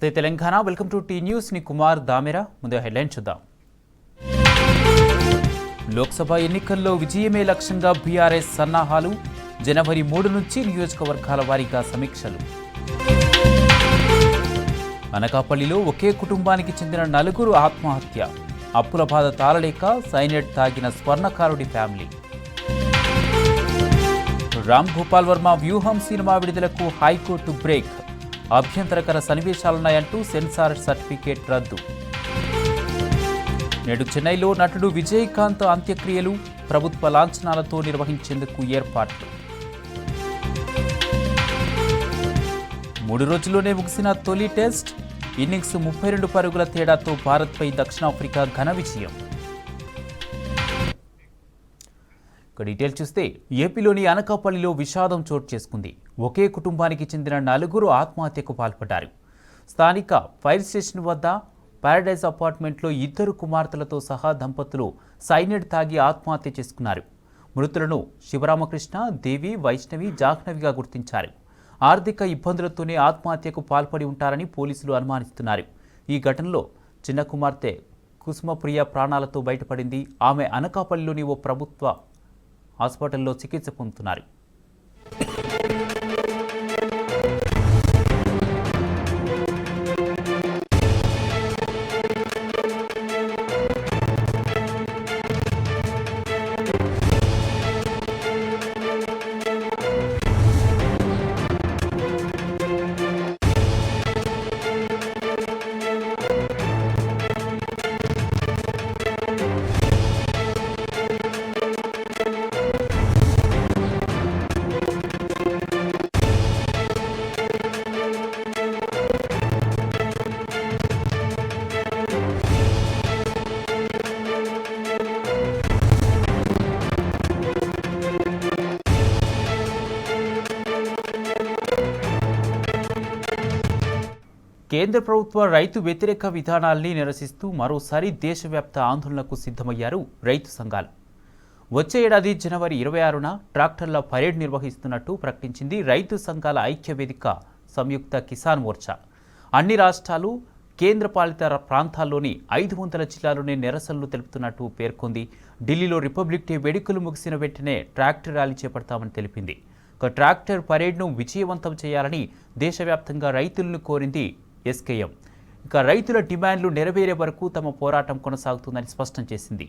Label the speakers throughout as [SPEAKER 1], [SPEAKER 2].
[SPEAKER 1] నమస్తే Telangana welcome to T news ని కుమార్ దామెరా ముందు హెడ్లైన్ చూద్దాం. లోక్సభ ఎన్నికల్లో విజయమే లక్ష్యంగా బీఆర్ఎస్ సన్నాహాలు. జనవరి 3 నుంచి నియోజకవర్గాల వారీగా సమీక్షలు. అనకాపల్లిలో ఒకే కుటుంబానికి చెందిన 4 ఆత్మహత్య. అప్పుల బాధ తాళలేక సైనైడ్ తాగిన స్వర్ణకారుడి ఫ్యామిలీ. రామ్ గోపాల్ వర్మ వ్యూహం సినిమా విడుదలకు హైకోర్టు బ్రేక్. అభ్యంతరకర సన్నివేశాలున్నాయంటూ సెన్సార్ సర్టిఫికేట్ రద్దు. నేడు చెన్నైలో నటుడు విజయకాంత్ అంత్యక్రియలు. ప్రభుత్వ లాంఛనాలతో నిర్వహించేందుకు ఏర్పాట్లు. 3 రోజుల్లోనే ముగిసిన తొలి టెస్ట్. ఇన్నింగ్స్ 32 పరుగుల తేడాతో భారత్పై దక్షిణాఫ్రికా ఘన విజయం. డీటెయిల్ చూస్తే ఏపీలోని అనకాపల్లిలో విషాదం చోటు చేసుకుంది. ఒకే కుటుంబానికి చెందిన 4 ఆత్మహత్యకు పాల్పడ్డారు. స్థానిక ఫైర్ స్టేషన్ వద్ద పారడైజ్ అపార్ట్మెంట్లో 2 కుమార్తెలతో సహా దంపతులు సైనైడ్ తాగి ఆత్మహత్య చేసుకున్నారు. మృతులను శివరామకృష్ణ, దేవి, వైష్ణవి, జాహ్నవిగా గుర్తించారు. ఆర్థిక ఇబ్బందులతోనే ఆత్మహత్యకు పాల్పడి ఉంటారని పోలీసులు అనుమానిస్తున్నారు. ఈ ఘటనలో చిన్న కుమార్తె కుసుమప్రియ ప్రాణాలతో బయటపడింది. ఆమె అనకాపల్లిలోని ఓ ప్రభుత్వ హాస్పిటల్లో చికిత్స పొందుతున్నారు. కేంద్ర ప్రభుత్వ రైతు వ్యతిరేక విధానాల్ని నిరసిస్తూ మరోసారి దేశవ్యాప్త ఆందోళనకు సిద్ధమయ్యారు రైతు సంఘాలు. వచ్చే ఏడాది జనవరి 26న ట్రాక్టర్ల పరేడ్ నిర్వహిస్తున్నట్టు ప్రకటించింది రైతు సంఘాల ఐక్య వేదిక సంయుక్త కిసాన్ మోర్చా. అన్ని రాష్ట్రాలు, కేంద్రపాలిత ప్రాంతాల్లోని 500 జిల్లాల్లోనే నిరసనలు తెలుపుతున్నట్టు పేర్కొంది. ఢిల్లీలో రిపబ్లిక్ డే వేడుకలు ముగిసిన వెంటనే ట్రాక్టర్ ర్యాలీ చేపడతామని తెలిపింది. ఒక ట్రాక్టర్ పరేడ్ను విజయవంతం చేయాలని దేశవ్యాప్తంగా రైతులను కోరింది ఎస్కేఎం. ఇక రైతుల డిమాండ్లు నెరవేరే వరకు తమ పోరాటం కొనసాగుతుందని స్పష్టం చేసింది.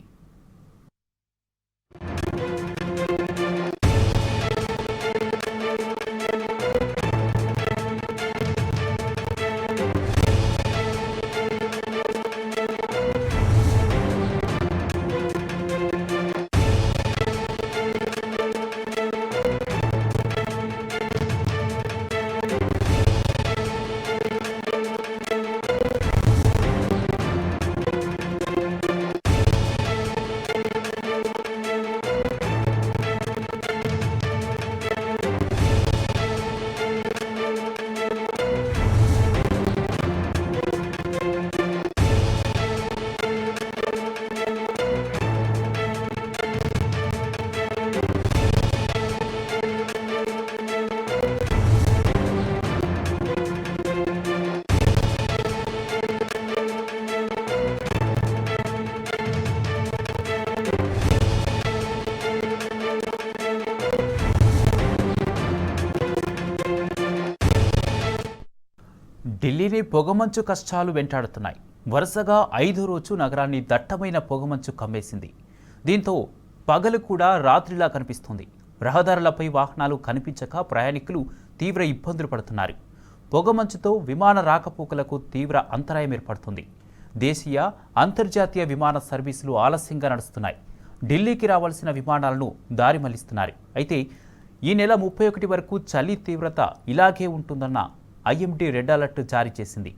[SPEAKER 1] ఢిల్లీని పొగమంచు కష్టాలు వెంటాడుతున్నాయి. వరుసగా 5వ రోజు నగరాన్ని దట్టమైన పొగమంచు కమ్మేసింది. దీంతో పగలు కూడా రాత్రిలా కనిపిస్తుంది. రహదారులపై వాహనాలు కనిపించక ప్రయాణికులు తీవ్ర ఇబ్బందులు పడుతున్నారు. పొగమంచుతో విమాన రాకపోకలకు తీవ్ర అంతరాయం ఏర్పడుతుంది. దేశీయ, అంతర్జాతీయ విమాన సర్వీసులు ఆలస్యంగా నడుస్తున్నాయి. ఢిల్లీకి రావాల్సిన విమానాలను దారి మళ్లిస్తున్నారు. అయితే ఈ నెల 31 వరకు చలి తీవ్రత ఇలాగే ఉంటుందన్న ఐఎండీ రెడ్ అలర్ట్ జారీ చేసింది.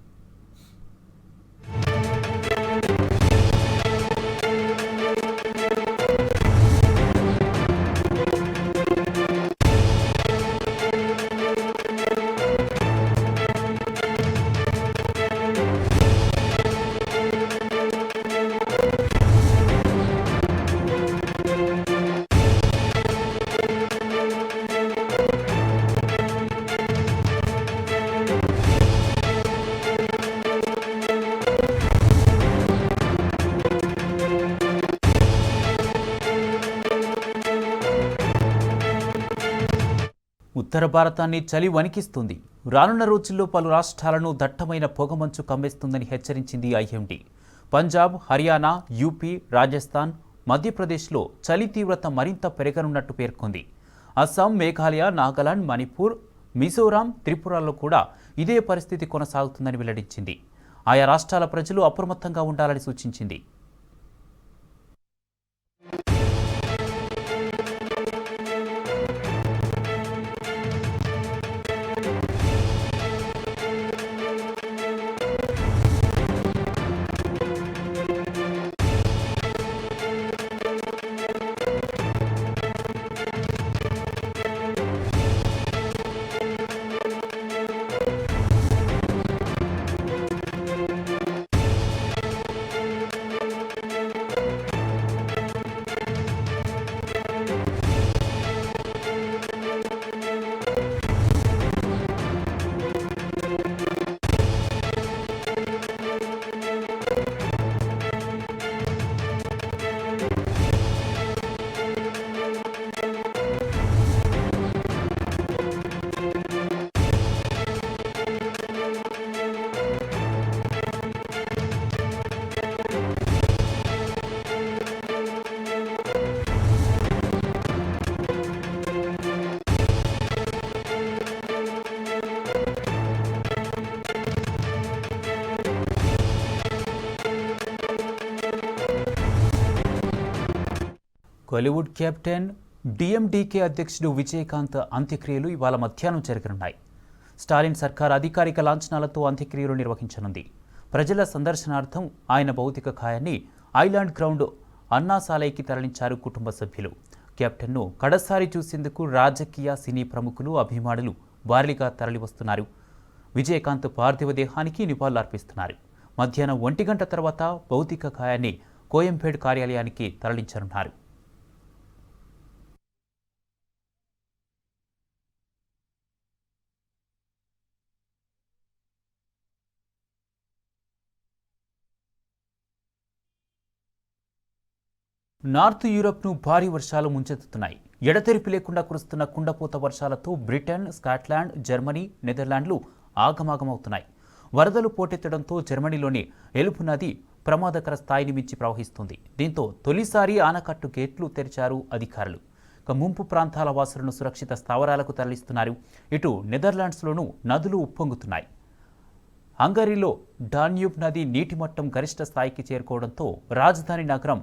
[SPEAKER 1] ఉత్తర భారతాన్ని చలి వణికిస్తుంది. రానున్న రోజుల్లో పలు రాష్ట్రాలను దట్టమైన పొగమంచు కమ్మేస్తుందని హెచ్చరించింది ఐఎండీ. పంజాబ్, హర్యానా, యూపీ, రాజస్థాన్, మధ్యప్రదేశ్లో చలి తీవ్రత మరింత పెరగనున్నట్టు పేర్కొంది. అస్సాం, మేఘాలయ, నాగాలాండ్, మణిపూర్, మిజోరాం, త్రిపురలో కూడా ఇదే పరిస్థితి కొనసాగుతుందని వెల్లడించింది. ఆయా రాష్ట్రాల ప్రజలు అప్రమత్తంగా ఉండాలని సూచించింది. కోలీవుడ్ కెప్టెన్ డిఎండికే అధ్యక్షుడు విజయకాంత్ అంత్యక్రియలు ఇవాళ మధ్యాహ్నం జరగనున్నాయి. స్టాలిన్ సర్కార్ అధికారిక లాంఛనాలతో అంత్యక్రియలు నిర్వహించనుంది. ప్రజల సందర్శనార్థం ఆయన భౌతిక కాయాన్ని ఐలాండ్ గ్రౌండ్ అన్నాసాలైకి తరలించారు కుటుంబ సభ్యులు. కెప్టెన్ను కడసారి చూసేందుకు రాజకీయ, సినీ ప్రముఖులు, అభిమానులు భారీగా తరలివస్తున్నారు. విజయకాంత్ పార్థివ దేహానికి నివాళులర్పిస్తున్నారు. మధ్యాహ్నం 1 గంట తర్వాత భౌతిక కాయాన్ని కోయంబేడ్ కార్యాలయానికి తరలించనున్నారు. నార్త్ యూరప్ను భారీ వర్షాలు ముంచెత్తుతున్నాయి. ఎడతెరిపి లేకుండా కురుస్తున్న కుండపోత వర్షాలతో బ్రిటన్, స్కాట్లాండ్, జర్మనీ, నెదర్లాండ్లు ఆగమాగమవుతున్నాయి. వరదలు పోటెత్తడంతో జర్మనీలోని ఎలుపు నది ప్రమాదకర స్థాయిని మించి ప్రవహిస్తుంది. దీంతో తొలిసారి ఆనకట్టు గేట్లు తెరిచారు అధికారులు. ముంపు ప్రాంతాల వాసులను సురక్షిత స్థావరాలకు తరలిస్తున్నారు. ఇటు నెదర్లాండ్స్లోనూ నదులు ఉప్పొంగుతున్నాయి. హంగరీలో డాన్యూబ్ నది నీటి మట్టం గరిష్ట స్థాయికి చేరుకోవడంతో రాజధాని నగరం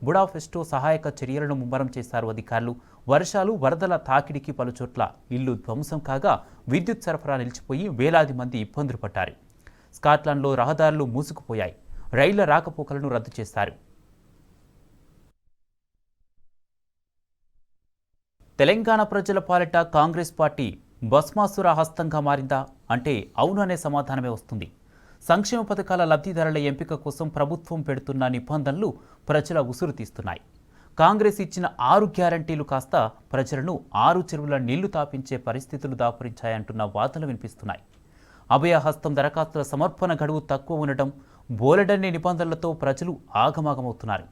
[SPEAKER 1] బుడాపెస్టో సహాయక చర్యలను ముమ్మరం చేశారు అధికారులు. వర్షాలు, వరదల తాకిడికి పలుచోట్ల ఇళ్లు ధ్వంసం కాగా విద్యుత్ సరఫరా నిలిచిపోయి వేలాది మంది ఇబ్బందులు పడ్డారు. స్కాట్లాండ్లో రహదారులు మూసుకుపోయాయి. రైళ్ల రాకపోకలను రద్దు చేశారు. తెలంగాణ ప్రజల పాలిట కాంగ్రెస్ పార్టీ భస్మాసుర హస్తంగా మారిందా అంటే అవును అనే సమాధానమే వస్తుంది. సంక్షేమ పథకాల లబ్ధిదారుల ఎంపిక కోసం ప్రభుత్వం పెడుతున్న నిబంధనలు ప్రజల ఉసురు తీస్తున్నాయి. కాంగ్రెస్ ఇచ్చిన 6 గ్యారంటీలు కాస్త ప్రజలను 6 చెరువుల నీళ్లు తాపించే పరిస్థితులు దాపురించాయంటున్న వార్తలు వినిపిస్తున్నాయి. అభయహస్తం దరఖాస్తుల సమర్పణ గడువు తక్కువ ఉండటం, బోలెడన్ని నిబంధనలతో ప్రజలు ఆగమాగమవుతున్నారు.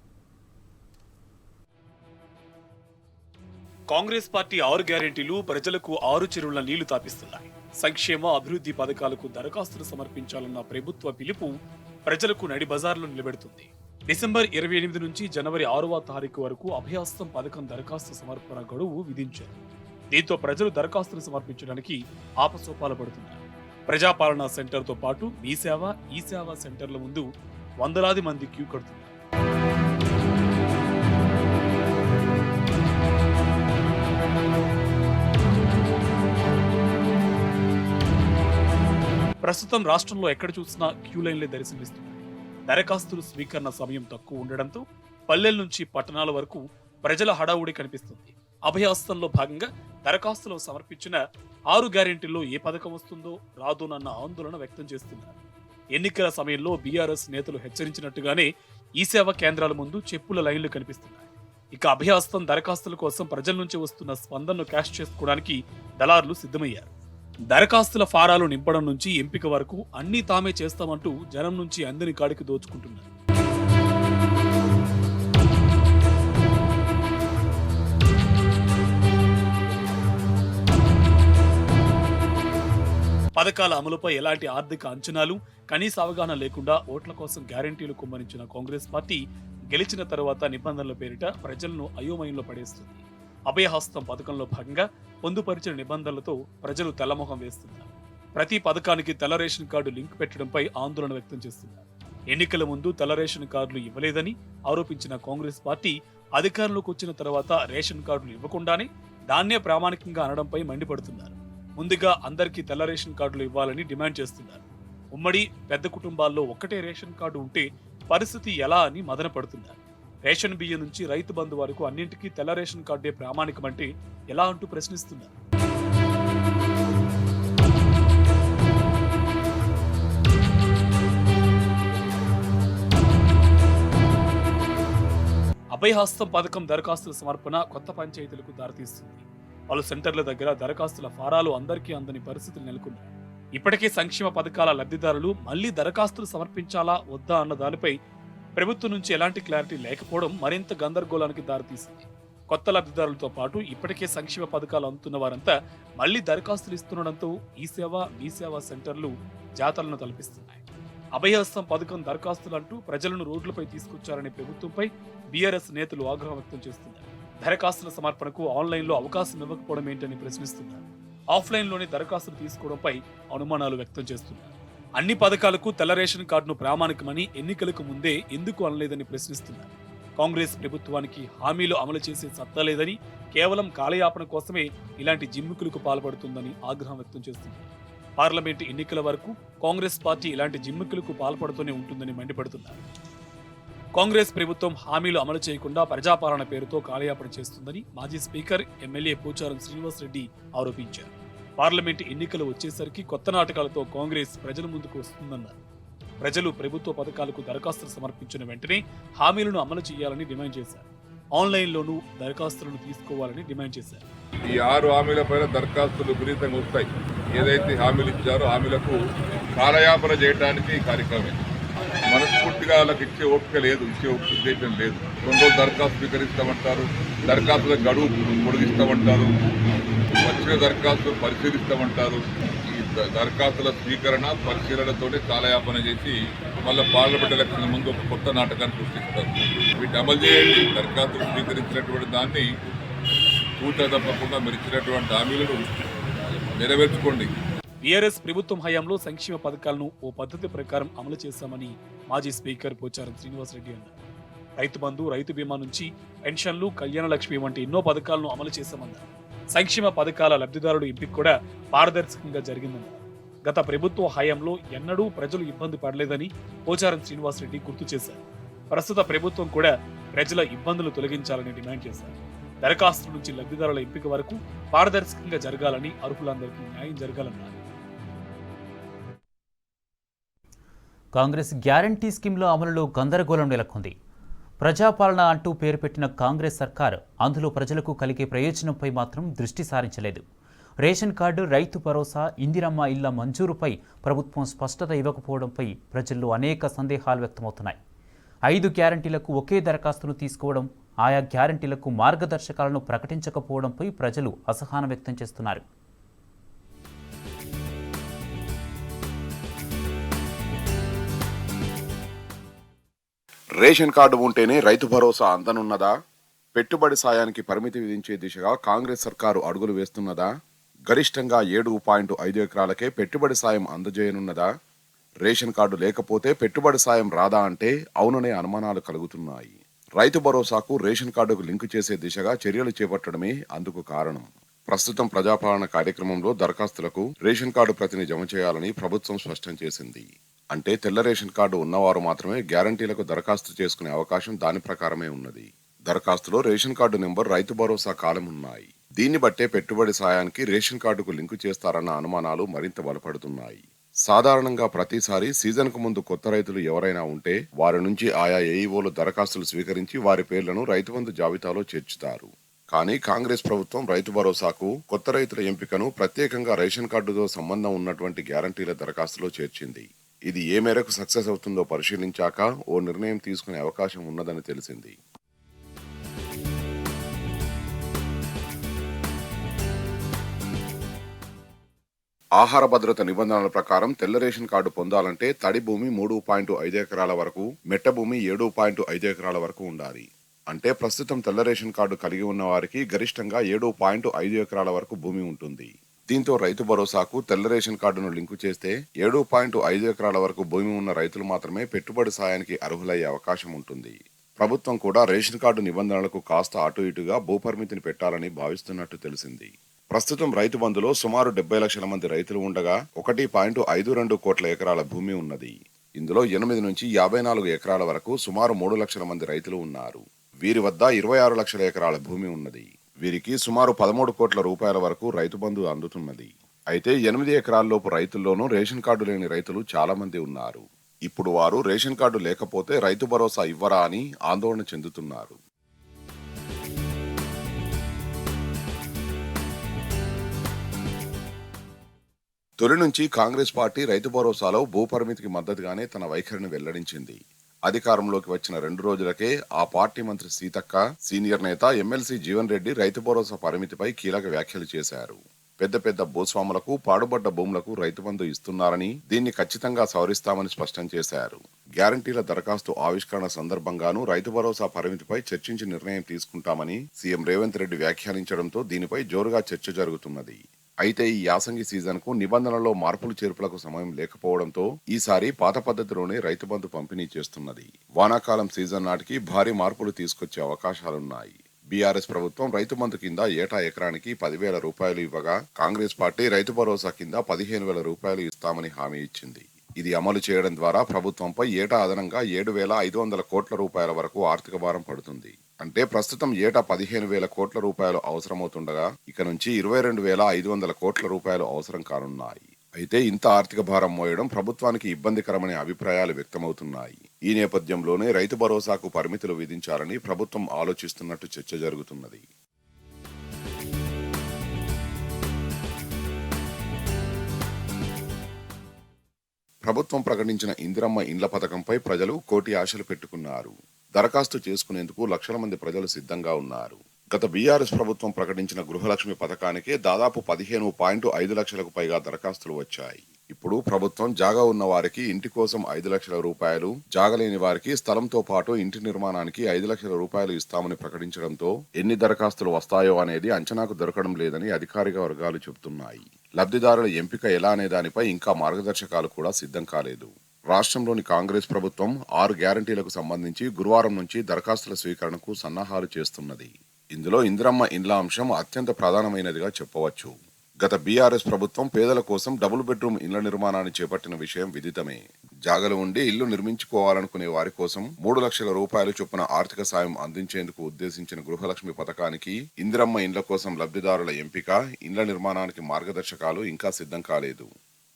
[SPEAKER 2] కాంగ్రెస్ పార్టీ 6 గ్యారెంటీలు ప్రజలకు 6 చెరువుల నీళ్లు తాపిస్తున్నాయి. సంక్షేమ, అభివృద్ధి పథకాలకు దరఖాస్తులు సమర్పించాలన్న ప్రభుత్వ పిలుపు ప్రజలకు నడి బజార్లో నిలబెడుతుంది. డిసెంబర్ 28 నుంచి జనవరి 6వ తారీఖు వరకు అభయహస్తం పథకం దరఖాస్తు సమర్పణ గడువు విధించారు. దీంతో ప్రజలు దరఖాస్తులు సమర్పించడానికి ఆపసోపాలు పడుతున్నారు. ప్రజాపాలనా సెంటర్తో పాటు మీ సేవ, ఈ సేవ సెంటర్ల ముందు వందలాది మంది క్యూ కడుతున్నారు. ప్రస్తుతం రాష్ట్రంలో ఎక్కడ చూసినా క్యూ లైన్లే దర్శనమిస్తున్నాయి. దరఖాస్తులు స్వీకరణ సమయం తక్కువ ఉండడంతో పల్లెల నుంచి పట్టణాల వరకు ప్రజల హడావుడి కనిపిస్తుంది. అభయహస్తంలో భాగంగా దరఖాస్తులు సమర్పించిన 6 గ్యారెంటీల్లో ఏ పథకం వస్తుందో రాదోనన్న ఆందోళన వ్యక్తం చేస్తున్నారు. ఎన్నికల సమయంలో బీఆర్ఎస్ నేతలు హెచ్చరించినట్టుగానే ఈ సేవా కేంద్రాల ముందు చెప్పుల లైన్లు కనిపిస్తున్నాయి. ఇక అభయహస్తం దరఖాస్తుల కోసం ప్రజల నుంచి వస్తున్న స్పందనను క్యాష్ చేసుకోవడానికి దళారులు సిద్ధమయ్యారు. దరఖాస్తుల ఫారాలు నింపడం నుంచి ఎంపిక వరకు అన్నీ తామే చేస్తామంటూ జనం నుంచి అందని కాడికి దోచుకుంటున్నారు. పథకాల అమలుపై ఎలాంటి ఆర్థిక అంచనాలు, కనీస అవగాహన లేకుండా ఓట్ల కోసం గ్యారంటీలు కుమ్మరించిన కాంగ్రెస్ పార్టీ గెలిచిన తర్వాత నిబంధనల పేరిట ప్రజలను అయోమయంలో పడేస్తుంది. అభయహస్తం పథకంలో భాగంగా పొందుపరిచిన నిబంధనలతో ప్రజలు తెల్లమొహం వేస్తున్నారు. ప్రతి పథకానికి తెల్ల రేషన్ కార్డు లింక్ పెట్టడంపై ఆందోళన వ్యక్తం చేస్తున్నారు. ఎన్నికల ముందు తెల్ల రేషన్ కార్డులు ఇవ్వలేదని ఆరోపించిన కాంగ్రెస్ పార్టీ అధికారంలోకి వచ్చిన తర్వాత రేషన్ కార్డులు ఇవ్వకుండానే దాన్నే ప్రామాణికంగా అనడంపై మండిపడుతున్నారు. ముందుగా అందరికీ తెల్ల రేషన్ కార్డులు ఇవ్వాలని డిమాండ్ చేస్తున్నారు. ఉమ్మడి పెద్ద కుటుంబాల్లో ఒక్కటే రేషన్ కార్డు ఉంటే పరిస్థితి ఎలా అని మదన పడుతున్నారు. రేషన్ బియ్యం నుంచి రైతు బంధు వరకు అన్నింటికీ తెల్ల రేషన్ కార్డే ప్రామాణికమంటే ఎలా అంటూ ప్రశ్నిస్తున్నారు. అభయహస్తం పథకం దరఖాస్తుల సమర్పణ కొత్త పంచాయతీలకు దారితీస్తుంది. పలు సెంటర్ల దగ్గర దరఖాస్తుల ఫారాలు అందరికీ అందని పరిస్థితులు నెలకొన్నాయి. ఇప్పటికే సంక్షేమ పథకాల లబ్ధిదారులు మళ్లీ దరఖాస్తులు సమర్పించాలా వద్దా అన్న దానిపై ప్రభుత్వం నుంచి ఎలాంటి క్లారిటీ లేకపోవడం మరింత గందరగోళానికి దారితీసింది. కొత్త లబ్ధిదారులతో పాటు ఇప్పటికే సంక్షేమ పథకాలు అందుతున్న వారంతా మళ్లీ దరఖాస్తులు ఇస్తుండడంతో ఈ సేవ మీ సేవ సెంటర్లు జాతరలను తలపిస్తున్నాయి. అభయహస్తం పథకం దరఖాస్తులు అంటూ ప్రజలను రోడ్లపై తీసుకొచ్చారనే ప్రభుత్వంపై బీఆర్ఎస్ నేతలు ఆగ్రహం వ్యక్తం చేస్తున్నారు. దరఖాస్తుల సమర్పణకు ఆన్లైన్లో అవకాశం ఇవ్వకపోవడం ఏంటని ప్రశ్నిస్తున్నారు. ఆఫ్లైన్లోనే దరఖాస్తులు తీసుకోవడంపై అనుమానాలు వ్యక్తం చేస్తున్నారు. అన్ని పథకాలకు తెల్ల రేషన్ కార్డును ప్రామాణికమని ఎన్నికలకు ముందే ఎందుకు అనలేదని ప్రశ్నిస్తున్నారు. కాంగ్రెస్ ప్రభుత్వానికి హామీలు అమలు చేసే సత్తా లేదని, కేవలం కాలయాపన కోసమే ఇలాంటి జిమ్మికులకు పాల్పడుతుందని ఆగ్రహం వ్యక్తం చేస్తున్నారు. పార్లమెంటు ఎన్నికల వరకు కాంగ్రెస్ పార్టీ ఇలాంటి జిమ్మికులకు పాల్పడుతూనే ఉంటుందని మండిపడుతున్నారు. కాంగ్రెస్ ప్రభుత్వం హామీలు అమలు చేయకుండా ప్రజాపాలన పేరుతో కాలయాపన చేస్తుందని మాజీ స్పీకర్ ఎమ్మెల్యే పోచారం శ్రీనివాస్ రెడ్డి ఆరోపించారు. పార్లమెంటు ఎన్నికలు వచ్చేసరికి కొత్త నాటకాలతో కాంగ్రెస్ ప్రజల ముందుకు వస్తుందన్నారు. ప్రజలు ప్రభుత్వ పథకాలకు దరఖాస్తులు సమర్పించిన వెంటనే హామీలను అమలు చేయాలని డిమాండ్ చేశారు. ఆన్లైన్లోనూ దరఖాస్తులను తీసుకోవాలని డిమాండ్ చేశారు.
[SPEAKER 3] ఈ 6 హామీల పైన దరఖాస్తులు విపరీతంగా వస్తాయి. ఏదైతే హామీలు ఇచ్చారో హామీలకు కాలయాపన చేయడానికి కార్యక్రమం. మనస్ఫూర్తిగా వాళ్ళకి ఇచ్చే ఓపిక లేదు, ఇచ్చే ఉద్దేశం లేదు. కొన్ని రోజులు దరఖాస్తు స్వీకరిస్తామంటారు, దరఖాస్తుల గడువు పొడిగిస్తామంటారు, వచ్చిన దరఖాస్తులు పరిశీలిస్తామంటారు. ఈ దరఖాస్తుల స్వీకరణ పరిశీలనతోనే కాలయాపన చేసి మళ్ళీ పార్లమెంట్ ఎలక్షన్ ముందు ఒక కొత్త నాటకాన్ని సృష్టిస్తారు. వీటిని అమలు చేయండి. దరఖాస్తులు స్వీకరించినటువంటి దాన్ని పూర్తి తప్పకుండా మీరు ఇచ్చినటువంటి హామీలను నెరవేర్చుకోండి.
[SPEAKER 2] బీఆర్ఎస్ ప్రభుత్వం హయాంలో సంక్షేమ పథకాలను ఓ పద్ధతి ప్రకారం అమలు చేశామని మాజీ స్పీకర్ పోచారం శ్రీనివాస్ రెడ్డి అన్నారు. రైతు బంధు, రైతు బీమా నుంచి పెన్షన్లు, కళ్యాణ లక్ష్మి వంటి ఎన్నో పథకాలను అమలు చేశామన్నారు. సంక్షేమ పథకాల లబ్ధిదారుల ఎంపిక కూడా పారదర్శకంగా జరిగిందన్నారు. గత ప్రభుత్వ హయాంలో ఎన్నడూ ప్రజలు ఇబ్బంది పడలేదని పోచారం శ్రీనివాస్ రెడ్డి గుర్తు చేశారు. ప్రస్తుత ప్రభుత్వం కూడా ప్రజల ఇబ్బందులు తొలగించాలని డిమాండ్ చేశారు. దరఖాస్తుల నుంచి లబ్ధిదారుల ఎంపిక వరకు పారదర్శకంగా జరగాలని, అర్హులందరికీ న్యాయం జరగాలన్నారు.
[SPEAKER 1] కాంగ్రెస్ గ్యారంటీ స్కీమ్ల అమలులో గందరగోళం నెలకొంది. ప్రజాపాలన అంటూ పేరు పెట్టిన కాంగ్రెస్ సర్కార్ అందులో ప్రజలకు కలిగే ప్రయోజనంపై మాత్రం దృష్టి సారించలేదు. రేషన్ కార్డు, రైతు భరోసా, ఇందిరమ్మ ఇళ్ల మంజూరుపై ప్రభుత్వం స్పష్టత ఇవ్వకపోవడంపై ప్రజల్లో అనేక సందేహాలు వ్యక్తమవుతున్నాయి. 5 గ్యారంటీలకు ఒకే దరఖాస్తును తీసుకోవడం, ఆయా గ్యారంటీలకు మార్గదర్శకాలను ప్రకటించకపోవడంపై ప్రజలు అసహనం వ్యక్తం చేస్తున్నారు.
[SPEAKER 4] రేషన్ కార్డు ఉంటేనే రైతు భరోసా అందనున్నదా? పెట్టుబడి సాయానికి పరిమితి విధించే దిశగా కాంగ్రెస్ సర్కారు అడుగులు వేస్తున్నదా? గరిష్టంగా 7.5 ఎకరాలకే పెట్టుబడి సాయం అందజేయనున్నదా? రేషన్ కార్డు లేకపోతే పెట్టుబడి సాయం రాదా అంటే అవుననే అనుమానాలు కలుగుతున్నాయి. రైతు భరోసాకు రేషన్ కార్డుకు లింకు చేసే దిశగా చర్యలు చేపట్టడమే అందుకు కారణం. ప్రస్తుతం ప్రజాపాలన కార్యక్రమంలో దరఖాస్తులకు రేషన్ కార్డు ప్రతిని జమ చేయాలని ప్రభుత్వం స్పష్టం చేసింది. అంటే తెల్ల రేషన్ కార్డు ఉన్నవారు మాత్రమే గ్యారంటీలకు దరఖాస్తు చేసుకునే అవకాశం దాని ప్రకారమే ఉన్నది. దరఖాస్తులో ration card number, Rythu Bharosa కాలం ఉన్నాయి. దీన్ని బట్టే పెట్టుబడి సాయానికి రేషన్ కార్డుకు లింకు చేస్తారన్న అనుమానాలు మరింత బలపడుతున్నాయి. సాధారణంగా ప్రతిసారి సీజన్కు ముందు కొత్త రైతులు ఎవరైనా ఉంటే వారి నుంచి ఆయా ఏఈఓలు దరఖాస్తులు స్వీకరించి వారి పేర్లను రైతు బంధు జాబితాలో చేర్చుతారు. కానీ కాంగ్రెస్ ప్రభుత్వం రైతు భరోసాకు కొత్త రైతుల ఎంపికను ప్రత్యేకంగా రేషన్ కార్డుతో సంబంధం ఉన్నటువంటి గ్యారంటీల దరఖాస్తులో చేర్చింది. ఇది ఏ మేరకు సక్సెస్ అవుతుందో పరిశీలించాక ఓ నిర్ణయం తీసుకునే అవకాశం ఉన్నదని తెలిసింది. ఆహార భద్రత నిబంధనల ప్రకారం తెల్ల రేషన్ కార్డు పొందాలంటే తడి భూమి 3.5 ఎకరాల వరకు, మెట్ట భూమి 7.5 ఎకరాల వరకు ఉండాలి. అంటే ప్రస్తుతం తెల్ల రేషన్ కార్డు కలిగి ఉన్న వారికి గరిష్టంగా 7.5 ఎకరాల వరకు భూమి ఉంటుంది. దీంతో రైతు భరోసాకు తెల్ల రేషన్ కార్డును లింకు చేస్తే 7.5 ఎకరాల వరకు భూమి ఉన్న రైతులు మాత్రమే పెట్టుబడి సాయానికి అర్హులయ్యే అవకాశం ఉంటుంది. ప్రభుత్వం కూడా రేషన్ కార్డు నిబంధనలకు కాస్త అటు ఇటుగా భూపరిమితిని పెట్టాలని భావిస్తున్నట్టు తెలిసింది. ప్రస్తుతం రైతు బంధులో సుమారు 70 లక్షల మంది రైతులు ఉండగా 1.52 కోట్ల ఎకరాల భూమి ఉన్నది. ఇందులో 8 నుంచి 54 ఎకరాల వరకు సుమారు 3 లక్షల మంది రైతులు ఉన్నారు. వీరి వద్ద 26 లక్షల ఎకరాల భూమి ఉన్నది. వీరికి సుమారు 13 కోట్ల రూపాయల వరకు రైతు బంధు అందుతున్నది. అయితే 8 ఎకరాల్లోపు రైతుల్లోనూ రేషన్ కార్డు లేని రైతులు చాలా మంది ఉన్నారు. ఇప్పుడు వారు రేషన్ కార్డు లేకపోతే రైతు భరోసా ఇవ్వరా అని ఆందోళన చెందుతున్నారు. తొలి నుంచి కాంగ్రెస్ పార్టీ రైతు భరోసాలో భూపరిమితికి మద్దతుగానే తన వైఖరిని వెల్లడించింది. అధికారంలోకి వచ్చిన 2 రోజులకే ఆ పార్టీ మంత్రి సీతక్క, సీనియర్ నేత ఎమ్మెల్సీ జీవన్ రెడ్డి రైతు భరోసా పరిమితిపై కీలక వ్యాఖ్యలు చేశారు. పెద్ద పెద్ద భూస్వాములకు, పాడుబడ్డ భూములకు రైతు బంధు ఇస్తున్నారని, దీన్ని ఖచ్చితంగా సవరిస్తామని స్పష్టం చేశారు. గ్యారంటీల దరఖాస్తు ఆవిష్కరణ సందర్భంగానూ రైతు భరోసా పరిమితిపై చర్చించి నిర్ణయం తీసుకుంటామని సీఎం రేవంత్ రెడ్డి వ్యాఖ్యానించడంతో దీనిపై జోరుగా చర్చ జరుగుతున్నది. అయితే ఈ యాసంగి సీజన్ కు నిబంధనలో మార్పులు చేర్పులకు సమయం లేకపోవడంతో ఈసారి పాత పద్ధతిలోనే రైతు బంధు పంపిణీ చేస్తున్నది. వానాకాలం సీజన్ నాటికి భారీ మార్పులు తీసుకొచ్చే అవకాశాలున్నాయి. బీఆర్ఎస్ ప్రభుత్వం రైతు బంధు కింద ఏటా ఎకరానికి 10,000 రూపాయలు ఇవ్వగా, కాంగ్రెస్ పార్టీ రైతు భరోసా కింద 15,000 రూపాయలు ఇస్తామని హామీ ఇచ్చింది. ఇది అమలు చేయడం ద్వారా ప్రభుత్వంపై ఏటా అదనంగా 7,500 కోట్ల రూపాయల వరకు ఆర్థిక భారం పడుతుంది. అంటే ప్రస్తుతం ఏటా 15,000 కోట్ల రూపాయలు అవసరమవుతుండగా ఇక నుంచి 22,500 కోట్ల రూపాయలు అవసరం కానున్నాయి. అయితే ఇంత ఆర్థిక భారం మోయడం ప్రభుత్వానికి ఇబ్బందికరమనే అభిప్రాయాలు వ్యక్తమవుతున్నాయి. ఈ నేపథ్యంలోనే రైతు భరోసాకు పరిమితులు విధించాలని ప్రభుత్వం ఆలోచిస్తున్నట్టు చర్చ జరుగుతున్నది. ప్రభుత్వం ప్రకటించిన ఇందిరమ్మ ఇండ్ల పథకంపై ప్రజలు కోటి ఆశలు పెట్టుకున్నారు. దరఖాస్తు చేసుకునేందుకు లక్షల మంది ప్రజలు సిద్ధంగా ఉన్నారు. గత బీఆర్ఎస్ ప్రభుత్వం ప్రకటించిన గృహలక్ష్మి పథకానికే దాదాపు 15.5 లక్షలకు పైగా దరఖాస్తులు వచ్చాయి. ఇప్పుడు ప్రభుత్వం జాగా ఉన్న వారికి ఇంటి కోసం 5 లక్షల రూపాయలు, జాగలేని వారికి స్థలంతో పాటు ఇంటి నిర్మాణానికి 5 లక్షల రూపాయలు ఇస్తామని ప్రకటించడంతో ఎన్ని దరఖాస్తులు వస్తాయో అనేది అంచనాకు దొరకడం లేదని అధికారిక వర్గాలు చెబుతున్నాయి. లబ్ధిదారుల ఎంపిక ఎలా అనే దానిపై ఇంకా మార్గదర్శకాలు కూడా సిద్ధం కాలేదు. రాష్ట్రంలోని కాంగ్రెస్ ప్రభుత్వం 6 గ్యారంటీలకు సంబంధించి గురువారం నుంచి దరఖాస్తుల స్వీకరణకు సన్నాహాలు చేస్తున్నది. ఇందులో ఇందిరమ్మ ఇండ్ల అంశం అత్యంత ప్రధానమైనదిగా చెప్పవచ్చు. గత బీఆర్ఎస్ ప్రభుత్వం పేదల కోసం డబుల్ బెడ్రూమ్ ఇండ్ల నిర్మాణాన్ని చేపట్టిన విషయం విదితమే. జాగలు ఉండి ఇల్లు నిర్మించుకోవాలనుకునే వారి కోసం 3 లక్షల రూపాయలు చొప్పున ఆర్థిక సాయం అందించేందుకు ఉద్దేశించిన గృహలక్ష్మి పథకానికి ఇందిరమ్మ ఇండ్ల కోసం లబ్ధిదారుల ఎంపిక, ఇండ్ల నిర్మాణానికి మార్గదర్శకాలు ఇంకా సిద్ధం కాలేదు.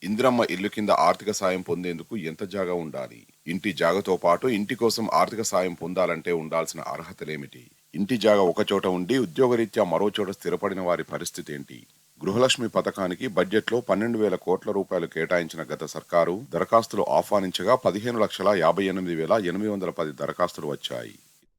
[SPEAKER 4] ఇందిరమ్మ ఇల్లు కింద ఆర్థిక సాయం పొందేందుకు ఎంత జాగా ఉండాలి? ఇంటి జాగతో పాటు ఇంటి కోసం ఆర్థిక సాయం పొందాలంటే ఉండాల్సిన అర్హతలేమిటి? ఇంటి జాగా ఒకచోట ఉండి ఉద్యోగరీత్యా మరో చోట స్థిరపడిన వారి పరిస్థితి ఏంటి? గృహలక్ష్మి పథకానికి బడ్జెట్లో 12,000 కోట్ల రూపాయలు కేటాయించిన గత సర్కారు దరఖాస్తులు ఆహ్వానించగా 15,58,810 దరఖాస్తులు వచ్చాయి.